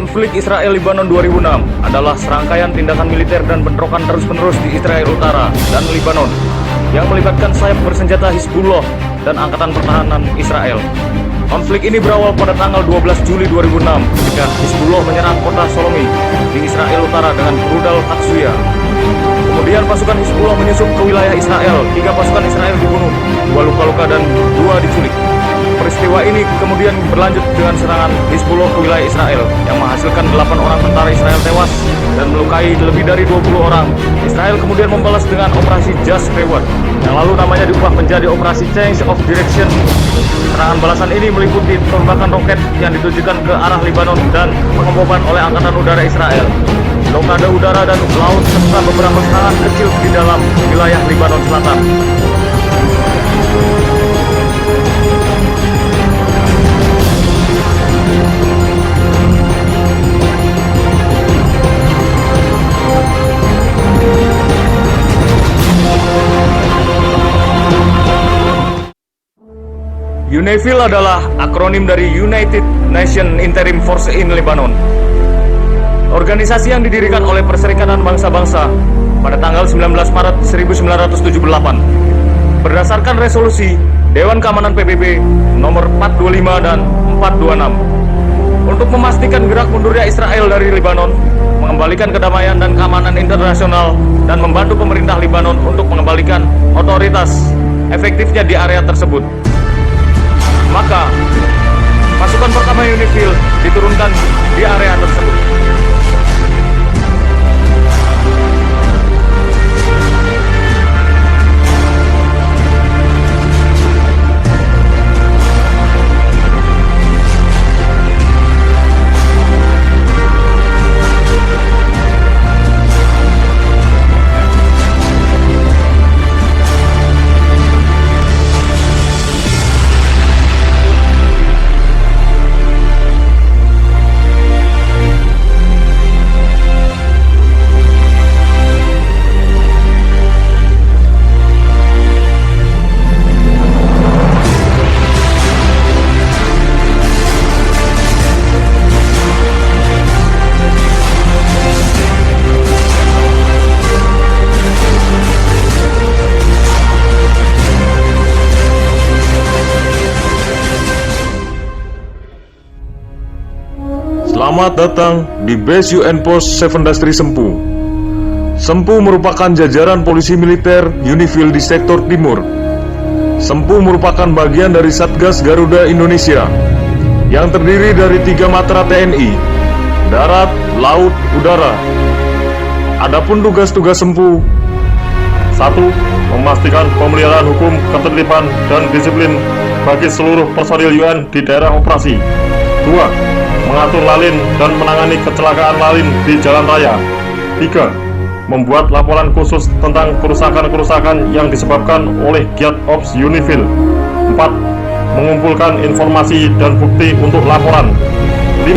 Konflik Israel-Libanon 2006 adalah serangkaian tindakan militer dan bentrokan terus-menerus di Israel Utara dan Libanon yang melibatkan sayap bersenjata Hizbullah dan Angkatan Pertahanan Israel. Konflik ini berawal pada tanggal 12 Juli 2006 ketika Hizbullah menyerang kota Shalomi di Israel Utara dengan rudal Hatsuya. Kemudian pasukan Hizbullah menyusup ke wilayah Israel, 3 pasukan Israel dibunuh, 2 luka-luka dan 2 diculik. Peristiwa ini kemudian berlanjut dengan serangan Hizbullah ke wilayah Israel yang menghasilkan 8 orang tentara Israel tewas dan melukai lebih dari 20 orang. Israel kemudian membalas dengan operasi Just Reward yang lalu namanya diubah menjadi operasi Change of Direction. Serangan balasan ini meliputi tembakan roket yang ditujukan ke arah Libanon dan pengeboman oleh Angkatan Udara Israel, blokade udara dan laut, serta beberapa serangan kecil di dalam wilayah Libanon Selatan. UNIFIL adalah akronim dari United Nations Interim Force in Lebanon. Organisasi yang didirikan oleh Perserikatan Bangsa-Bangsa pada tanggal 19 Maret 1978 berdasarkan resolusi Dewan Keamanan PBB nomor 425 dan 426 untuk memastikan gerak mundurnya Israel dari Lebanon, mengembalikan kedamaian dan keamanan internasional, dan membantu pemerintah Lebanon untuk mengembalikan otoritas efektifnya di area tersebut. Maka, pasukan pertama UNIFIL diturunkan di area tersebut. Selamat datang di Base UN Post 7-3 Sempu. Sempu merupakan jajaran polisi militer UNIFIL di sektor timur. Sempu merupakan bagian dari Satgas Garuda Indonesia yang terdiri dari 3 matra TNI, darat, laut, udara. Adapun tugas-tugas Sempu: 1. Memastikan pemeliharaan hukum, ketertiban, dan disiplin bagi seluruh personil UN di daerah operasi. 2. Mengatur lalin dan menangani kecelakaan lalin di jalan raya. 3. Membuat laporan khusus tentang kerusakan-kerusakan yang disebabkan oleh giat ops UNIFIL. 4. Mengumpulkan informasi dan bukti untuk laporan. 5.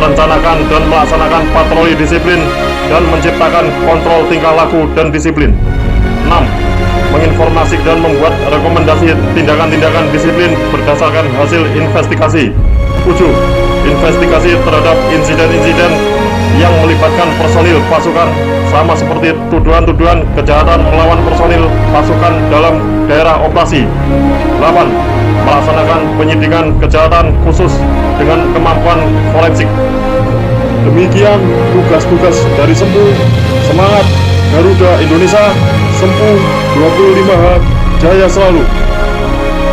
Merencanakan dan melaksanakan patroli disiplin dan menciptakan kontrol tingkah laku dan disiplin. 6. Menginformasi dan membuat rekomendasi tindakan-tindakan disiplin berdasarkan hasil investigasi. 7. Investigasi terhadap insiden-insiden yang melibatkan personil pasukan, sama seperti tuduhan-tuduhan kejahatan melawan personil pasukan dalam daerah operasi. 8. Melaksanakan penyidikan kejahatan khusus dengan kemampuan forensik. Demikian tugas-tugas dari Sempu. Semangat Garuda Indonesia, Sempu 25H, jaya selalu.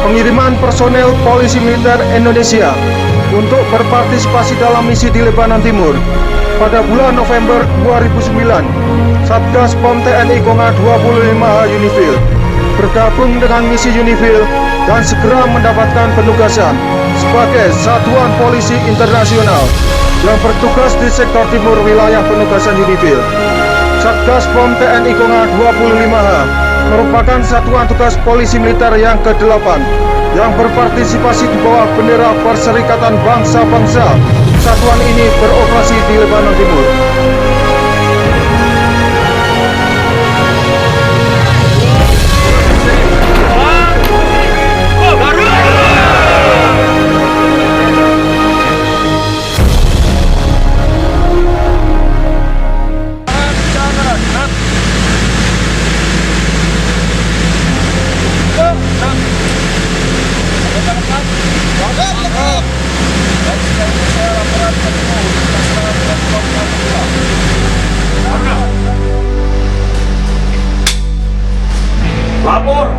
Pengiriman personel polisi militer Indonesia untuk berpartisipasi dalam misi di Lebanon Timur. Pada bulan November 2009, Satgas POM TNI Konga 25H UNIFIL bergabung dengan misi UNIFIL dan segera mendapatkan penugasan sebagai Satuan Polisi Internasional yang bertugas di sektor timur wilayah penugasan UNIFIL. Satgas POM TNI Konga 25H merupakan satuan tugas polisi militer yang ke-8 yang berpartisipasi di bawah bendera Perserikatan Bangsa-Bangsa. Satuan ini beroperasi di Lebanon Timur.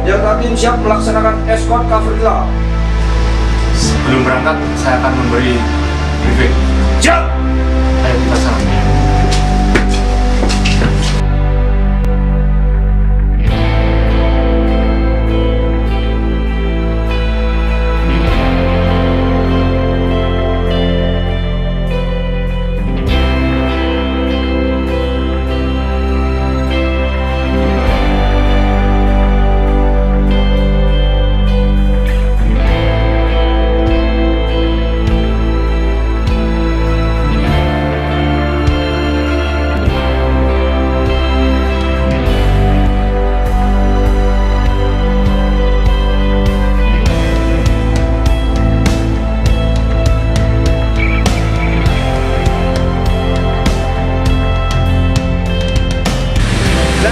Delta Tim siap melaksanakan escort Kavrila. Sebelum berangkat, saya akan memberi briefing. Siap! Ayo kita sana.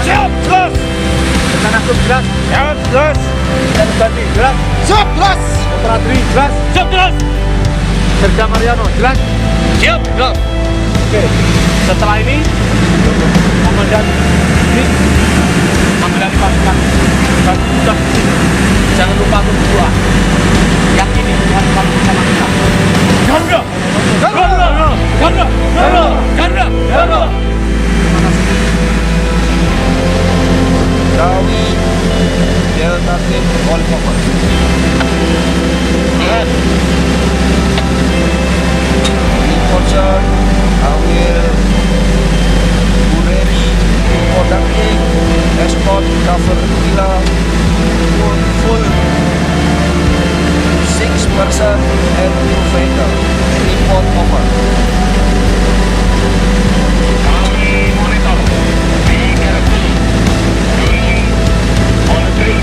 Siap! Jelas! Rekan aktif jelas! Siap! Jelas! Dan Bandi jelas! Siap! Jelas! Operatri jelas! Siap! Jelas! Serda Mariano jelas! Siap! Jelas! Oke, setelah ini Komandan ini ambil alih pasukan dan sudah jangan lupa untuk berdoa. Yakini Tuhan selalu bersama kita. Ganda! Ganda! Ganda! Ganda! Ganda! Ganda! Kami Delta Tim all over. Reinforcer, I will be ready to conducting escort cover villa full 6 person and 2 vehicle. Report over. Kami monitor. Be careful. On the street.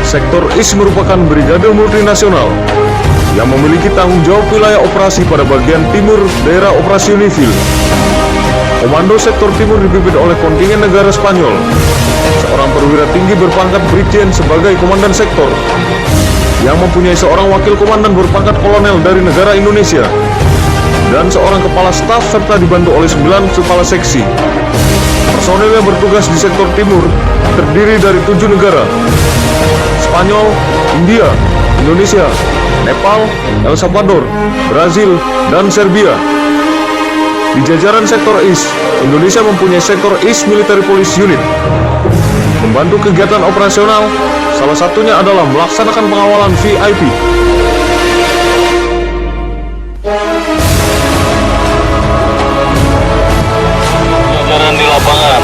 Sektor IS merupakan brigade multinasional yang memiliki tanggung jawab wilayah operasi pada bagian timur daerah operasi Unifil. Komando Sektor Timur dipimpin oleh kontingen negara Spanyol. Seorang perwira tinggi berpangkat Brigjen sebagai komandan sektor, yang mempunyai seorang wakil komandan berpangkat kolonel dari negara Indonesia, dan seorang kepala staf serta dibantu oleh 9 kepala seksi. Personel yang bertugas di Sektor Timur terdiri dari 7 negara: Spanyol, India, Indonesia, Nepal, El Salvador, Brazil, dan Serbia. Di jajaran Sektor IS, Indonesia mempunyai Sektor IS Military Police Unit. Membantu kegiatan operasional, salah satunya adalah melaksanakan pengawalan VIP. Jajaran di lapangan,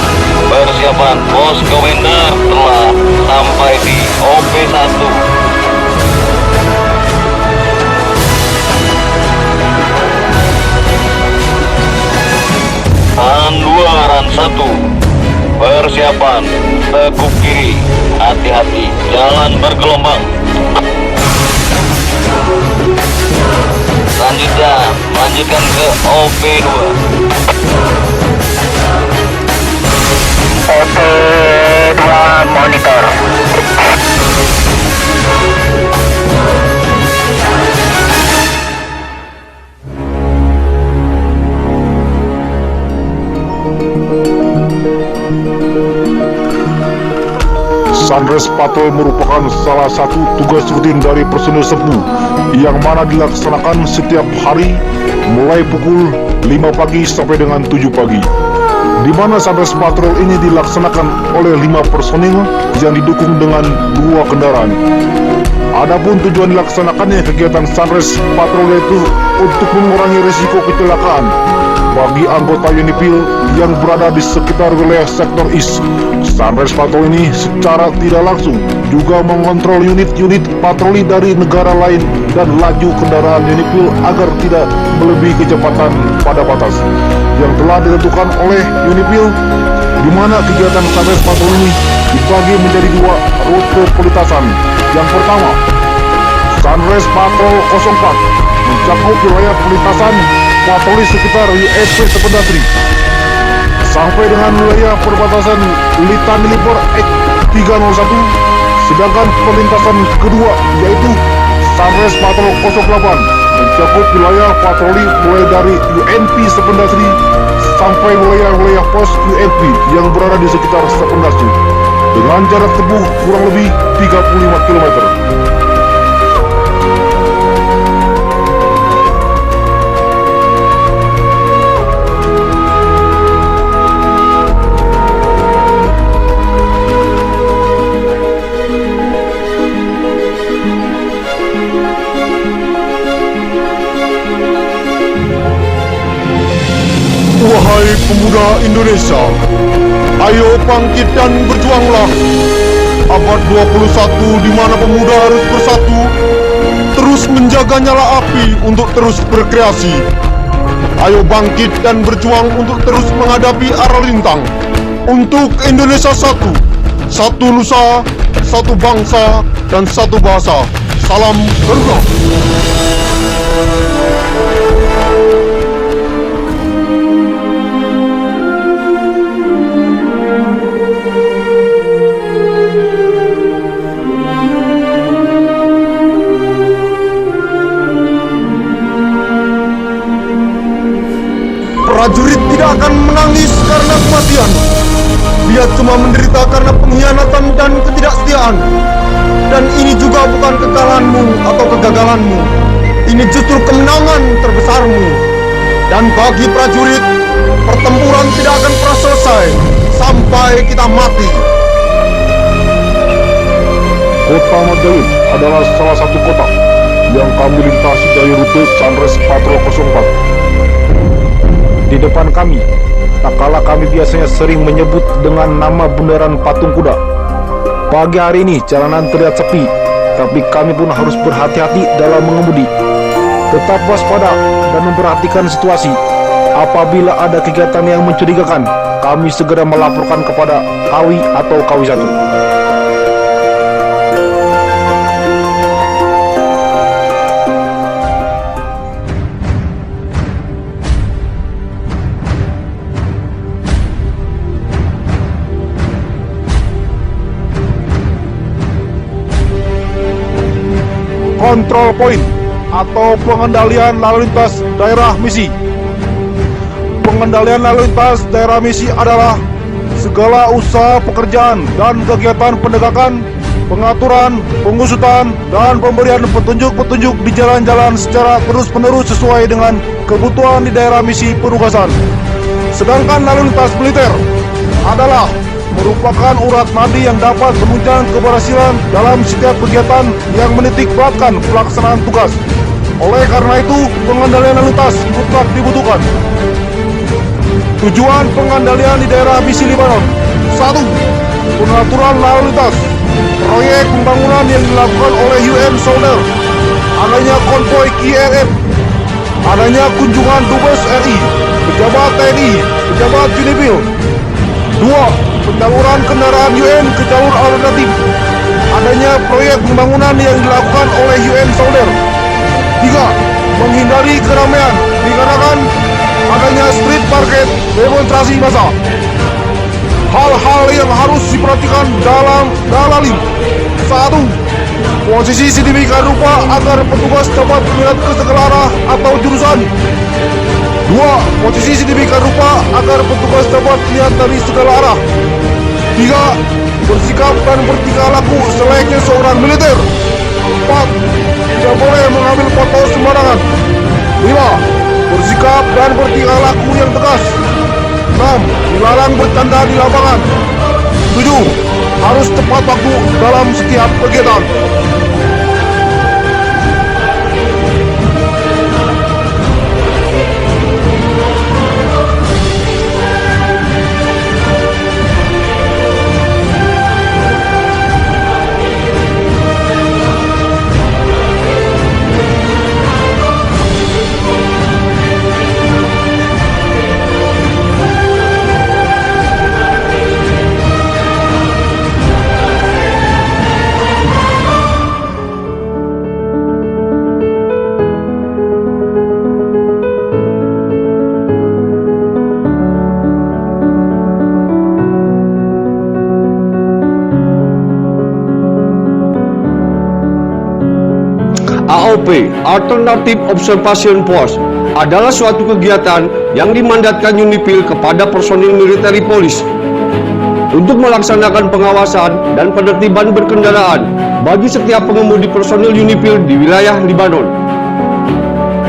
persiapan pos Komendan telah sampai di OP1. Ran 2, Ran 1. Persiapan, tekuk kiri, hati-hati, jalan bergelombang. Lanjutkan ke OP2. OP2 monitor. Sunrise Patrol merupakan salah satu tugas rutin dari personil Sempu yang mana dilaksanakan setiap hari mulai pukul 5 pagi sampai dengan 7 pagi, di mana Sunrise Patrol ini dilaksanakan oleh 5 personil yang didukung dengan 2 kendaraan. Adapun tujuan dilaksanakannya kegiatan Sunrise Patrol yaitu untuk mengurangi risiko kecelakaan bagi anggota Unipil yang berada di sekitar wilayah sektor East. Sunrise Patrol ini secara tidak langsung juga mengontrol unit-unit patroli dari negara lain dan laju kendaraan Unipil agar tidak melebihi kecepatan pada batas yang telah ditentukan oleh Unipil, di mana kegiatan Sunrise Patrol ini dibagi menjadi dua rute perlintasan. Yang pertama, Sunrise Patrol 04 mencakup wilayah perlintasan patroli sekitar USP Sependasri sampai dengan wilayah perbatasan Litanilipor X301, sedangkan perlintasan kedua yaitu Sunrise Patrol 08 mencakup wilayah patroli mulai dari UNP Sependasri sampai wilayah-wilayah pos UNP yang berada di sekitar Sependasri dengan jarak tempuh kurang lebih 35 km. Wahai pemuda Indonesia, ayo bangkit dan berjuanglah. Abad 21 di mana pemuda harus bersatu, terus menjaga nyala api untuk terus berkreasi. Ayo bangkit dan berjuang untuk terus menghadapi arah lintang. Untuk Indonesia satu, satu nusa, satu bangsa, dan satu bahasa. Salam Garuda. Prajurit tidak akan menangis karena kematian. Dia cuma menderita karena pengkhianatan dan ketidaksetiaan. Dan ini juga bukan kekalahanmu atau kegagalanmu. Ini justru kemenangan terbesarmu. Dan bagi prajurit, pertempuran tidak akan pernah selesai sampai kita mati. Kota Magalit adalah salah satu kota yang kami lintasi dari rute Sunrise Patrol 04. Di depan kami, tak kala kami biasanya sering menyebut dengan nama bundaran Patung Kuda. Pagi hari ini jalanan terlihat sepi, tapi kami pun harus berhati-hati dalam mengemudi. Tetap waspada dan memperhatikan situasi. Apabila ada kegiatan yang mencurigakan, kami segera melaporkan kepada Kawi atau Kawi 1. Control Point atau pengendalian lalu lintas daerah misi. Pengendalian lalu lintas daerah misi adalah segala usaha pekerjaan dan kegiatan penegakan, pengaturan, pengusutan, dan pemberian petunjuk-petunjuk di jalan-jalan secara terus-menerus sesuai dengan kebutuhan di daerah misi penugasan. Sedangkan lalu lintas militer adalah merupakan urat nadi yang dapat menunjang keberhasilan dalam setiap kegiatan yang menitik beratkan pelaksanaan tugas. Oleh karena itu, pengendalian lalu lintas mutlak dibutuhkan. Tujuan pengendalian di daerah misi Libanon: 1. Pengaturan lalu lintas. Proyek pembangunan yang dilakukan oleh UN Soldier, adanya konvoi KRF, adanya kunjungan Dubes RI, pejabat TNI, pejabat Unipil. 2. Penyaluran kendaraan UN ke jalur alternatif, adanya proyek pembangunan yang dilakukan oleh UN Soldier. 3. Menghindari keramaian dikarenakan adanya street market demonstrasi massa. Hal-hal yang harus diperhatikan dalam dalalim: 1. Posisi sedemikian rupa agar petugas dapat melihat ke segala arah atau jurusan. 2. Posisi sedemikian rupa agar petugas dapat melihat dari segala arah. 3. Bersikap dan bertingkah laku selayaknya seorang militer. 4. Tidak boleh mengambil foto sembarangan. 5. Bersikap dan bertingkah laku yang tegas. 6. Dilarang bercanda di lapangan. 7. Harus tepat waktu dalam setiap kegiatan. AOP (Alternative Observation Post) adalah suatu kegiatan yang dimandatkan Unifil kepada personil military police untuk melaksanakan pengawasan dan penertiban berkendaraan bagi setiap pengemudi personil Unifil di wilayah Libanon,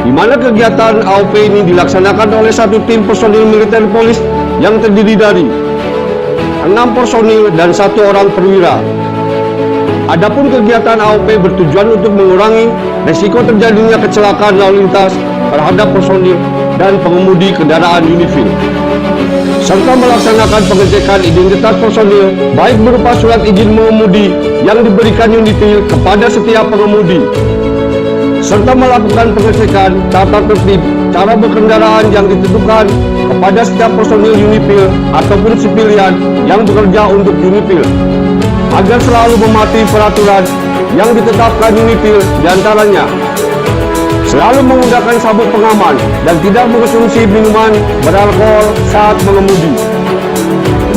di mana kegiatan AOP ini dilaksanakan oleh satu tim personil military police yang terdiri dari 6 personil dan 1 orang perwira. Adapun kegiatan AOP bertujuan untuk mengurangi risiko terjadinya kecelakaan lalu lintas terhadap personil dan pengemudi kendaraan Unifil, serta melaksanakan pengecekan identitas personil baik berupa surat izin mengemudi yang diberikan Unifil kepada setiap pengemudi, serta melakukan pengecekan tata tertib cara berkendaraan yang ditentukan kepada setiap personil Unifil ataupun sipilian yang bekerja untuk Unifil, agar selalu mematuhi peraturan yang ditetapkan Unifil, diantaranya selalu menggunakan sabuk pengaman dan tidak mengkonsumsi minuman beralkohol saat mengemudi.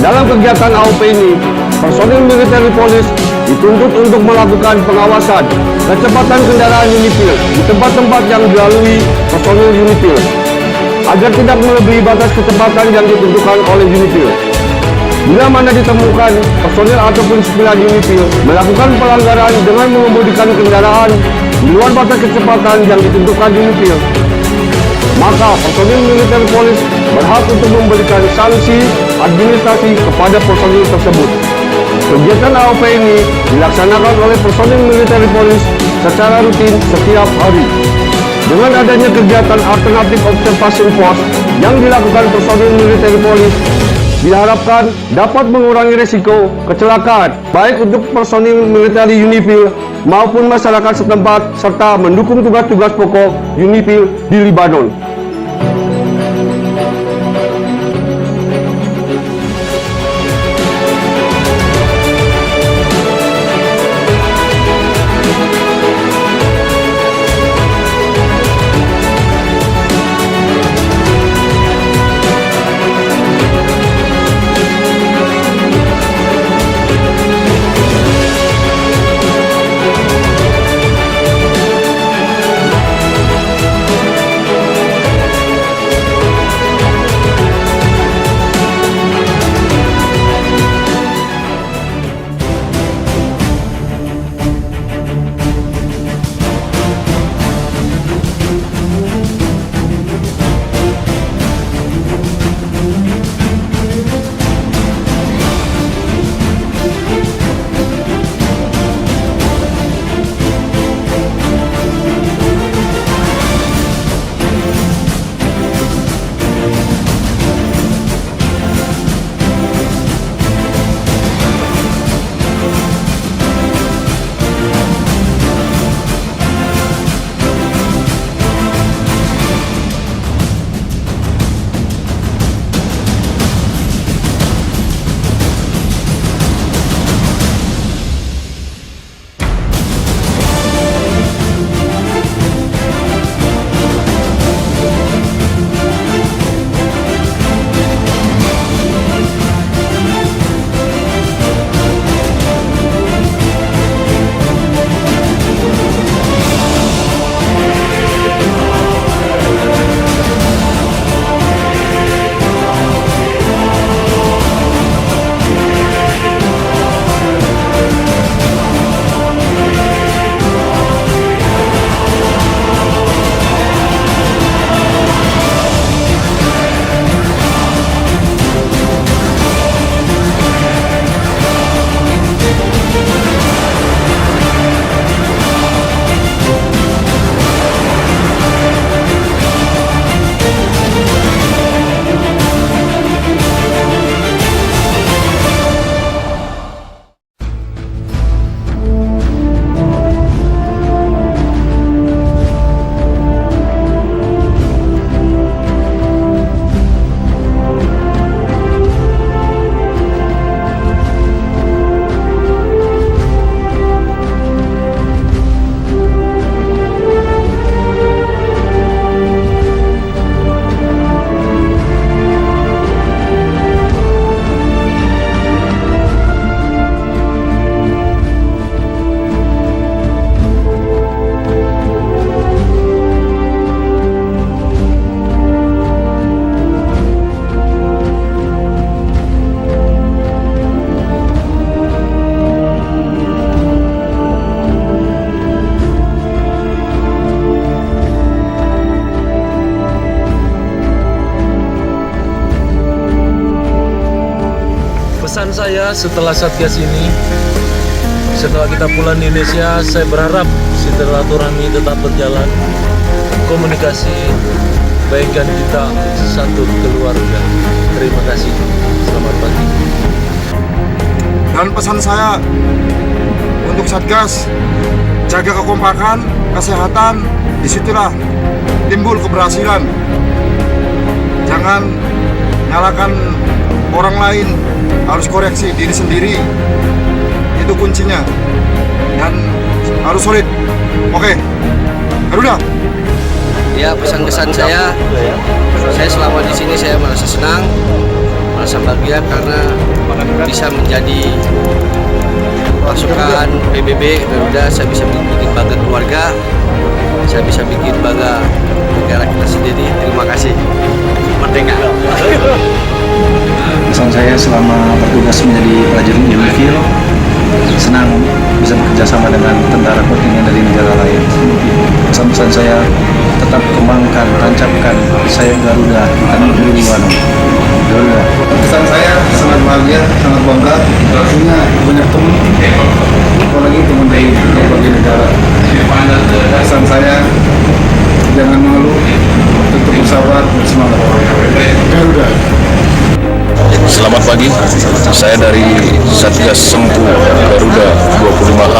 Dalam kegiatan AOP ini, personil military police dituntut untuk melakukan pengawasan kecepatan kendaraan Unifil di tempat-tempat yang dilalui personil Unifil, agar tidak melebihi batas kecepatan yang ditentukan oleh Unifil. Bila mana ditemukan personil ataupun sipilian Unifil melakukan pelanggaran dengan mengemudikan kendaraan di luar batas kecepatan yang ditentukan Unifil, maka personil militer polis berhak untuk memberikan sanksi administrasi kepada personil tersebut. Kegiatan AOP ini dilaksanakan oleh personil militer polis secara rutin setiap hari. Dengan adanya kegiatan alternatif observation force yang dilakukan personil militer polis, diharapkan dapat mengurangi risiko kecelakaan baik untuk personil militer Unifil maupun masyarakat setempat, serta mendukung tugas-tugas pokok Unifil di Libanon. saya setelah Satgas ini, setelah kita pulang di Indonesia, saya berharap silaturahmi tetap berjalan, komunikasi baikkan kita satu keluarga. Terima kasih. Selamat pagi. Dan pesan saya untuk Satgas, jaga kekompakan, kesehatan, disitulah timbul keberhasilan. Jangan nyalakan orang lain, harus koreksi diri sendiri. Itu kuncinya. Dan harus solid. Oke, Garuda. Ya, pesan-kesan saya selama di sini saya merasa senang, merasa bahagia karena bisa menjadi pasukan PBB Garuda. Saya bisa bikin bangga keluarga, saya bisa bikin bangga negara kita sendiri. Terima kasih. Merdeka. Pesan saya selama bertugas menjadi prajurit Unifil, senang bisa bekerja sama dengan tentara kontingen dari negara lain. Pesan-pesan saya, tetap kembangkan, tancapkan sayap Garuda di tanah negeri Libanon. Garuda. Pesan saya sangat bahagia, sangat bangga punya banyak teman, apalagi teman dari berbagai negara. Pesan saya, jangan mengeluh, tetap bersabar, bersemangat. Garuda. Selamat pagi, saya dari Satgas Sempu Garuda 25H.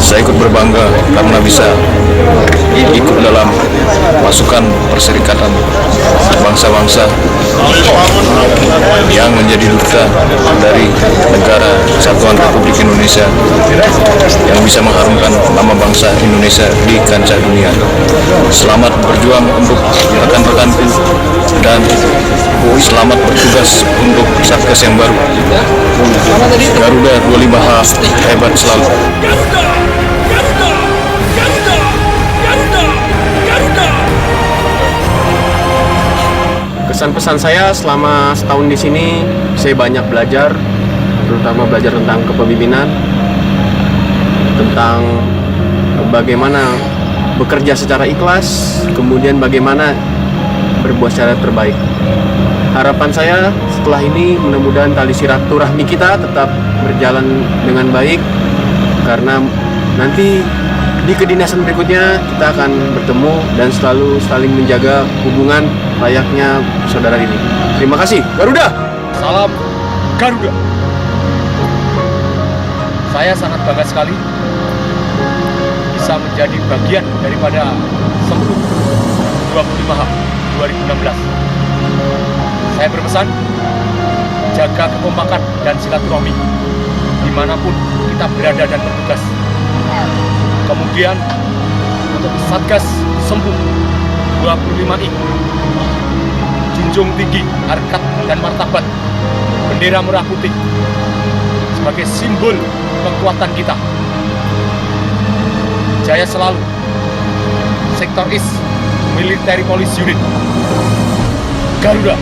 Saya ikut berbangga karena bisa ikut dalam pasukan perserikatan bangsa-bangsa yang menjadi duta dari negara Kesatuan Republik Indonesia yang bisa mengharumkan nama bangsa Indonesia di kancah dunia. Selamat berjuang untuk rekan-rekanku dan selamat bertugas untuk Satgas yang baru. Garuda 25H hebat selalu. Kesan-pesan saya selama setahun di sini, saya banyak belajar, terutama belajar tentang kepemimpinan, tentang bagaimana bekerja secara ikhlas, kemudian bagaimana berbuat secara terbaik. Harapan saya setelah ini mudah-mudahan tali silaturahmi kita tetap berjalan dengan baik, karena nanti di kedinasan berikutnya kita akan bertemu dan selalu saling menjaga hubungan layaknya saudara ini. Terima kasih, Garuda! Salam Garuda. Saya sangat bangga sekali bisa menjadi bagian daripada Sempu 25H 2016. Saya berpesan, jaga kekompakan dan silaturahmi dimanapun kita berada dan bertugas. Kemudian untuk Satgas Sempu 25I, junjung tinggi harkat dan martabat bendera merah putih sebagai simbol kekuatan kita. Jaya selalu. Sektor East Military Police Unit Garuda.